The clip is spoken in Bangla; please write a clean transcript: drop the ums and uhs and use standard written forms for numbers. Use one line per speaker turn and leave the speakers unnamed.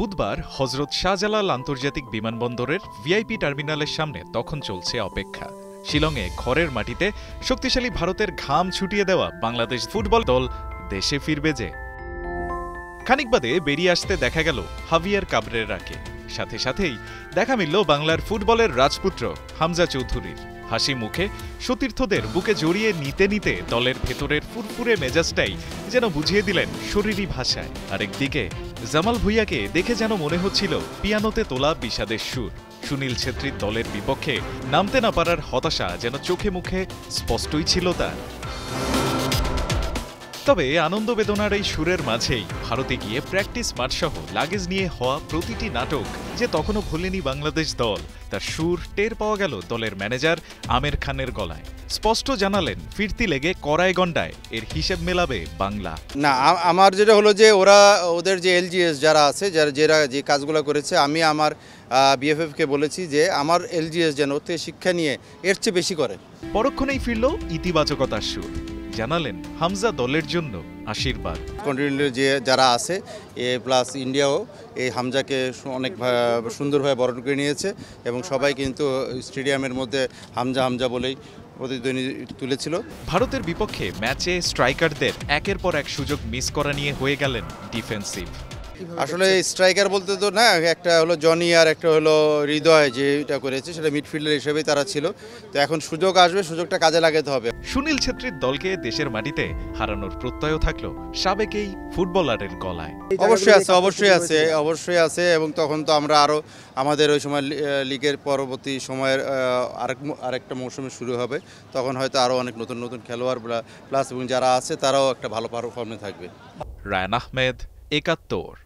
বুধবার হজরত শাহজালাল আন্তর্জাতিক বিমানবন্দরের ভিআইপি টার্মিনালের সামনে তখন চলছে অপেক্ষা। শিলংয়ে ঘরের মাটিতে শক্তিশালী ভারতের ঘাম ছুটিয়ে দেওয়া বাংলাদেশ ফুটবল দল দেশে ফিরবে যে। খানিক বাদে বেরিয়ে আসতে দেখা গেল হাভিয়ার কাবরেরাকে। সাথে সাথেই দেখা মিলল বাংলার ফুটবলের রাজপুত্র হামজা চৌধুরীর। হাসি মুখে সতীর্থদের বুকে জড়িয়ে নিতে নিতে দলের ভেতরের ফুরফুরে মেজাজটাই যেন বুঝিয়ে দিলেন শরীরী ভাষায়। আরেকদিকে জামাল ভুঁইয়াকে দেখে যেন মনে হচ্ছিল পিয়ানোতে তোলা বিষাদের সুর। সুনীল ছেত্রীর দলের বিপক্ষে নামতে না পারার হতাশা যেন চোখে মুখে স্পষ্টই ছিল তার। তবে আনন্দ বেদনার এই সুরের মাঝেই ভারতে গিয়ে প্র্যাকটিস মাঠসহ লাগেজ নিয়ে হওয়া প্রতিটি নাটক যে তখনও ভোলেনি বাংলাদেশ দল, তার সুর টের পাওয়া গেল দলের ম্যানেজার আমের খানের গলায়। স্পষ্ট জানালেন ফিরতি লেগে কড়ায় গন্ডায় এর হিসেব মেলাবে বাংলা।
না, আমার যেটা হলো যে ওদের যে এলজিএস যারা আছে, যারা যে কাজগুলো করেছে, আমি আমার বিএফএফকে বলেছি যে আমার এলজিএস যেন ওর থেকে শিক্ষা নিয়ে এর চেয়ে বেশি করে।
পরক্ষণেই ফিরল ইতিবাচকতার সুর। জানালেন হামজা দলের জন্য আশীর্বাদ।
কন্টিনেন্টাল যে যারা আছে প্লাস ইন্ডিয়াও এই হামজাকে অনেক সুন্দরভাবে বরণ করে নিয়েছে এবং সবাই কিন্তু স্টেডিয়ামের মধ্যে হামজা হামজা বলেই প্রতিধ্বনি তুলেছিল।
ভারতের বিপক্ষে ম্যাচে স্ট্রাইকারদের একের পর এক সুযোগ মিস করা নিয়ে হয়ে গেলেন ডিফেন্সিভ।
আসলে স্ট্রাইকার বলতে তো না, একটা হলো জনি আর একটা হলো হৃদয়, যেটা করেছে সেটা মিডফিল্ডার হিসেবেই তারা ছিল। তো এখন সুযোগ আসবে, সুযোগটা কাজে লাগাতে হবে।
সুনীল ছেত্রীর দলকে দেশের মাটিতে হারানোর প্রত্যয় থাকলো সাবেক এই ফুটবলারের গলায়।
অবশ্যই আছে এবং তখন তো আমরা আরও আমাদের ওই সময় লিগের পরবর্তী সময়ের আরেকটা মৌসুমে শুরু হবে, তখন হয়তো আরও অনেক নতুন নতুন খেলোয়াড় প্লাস এবং যারা আছে তারাও একটা ভালো পারফর্মে থাকবে।
রায়ান আহমেদ, ৭১।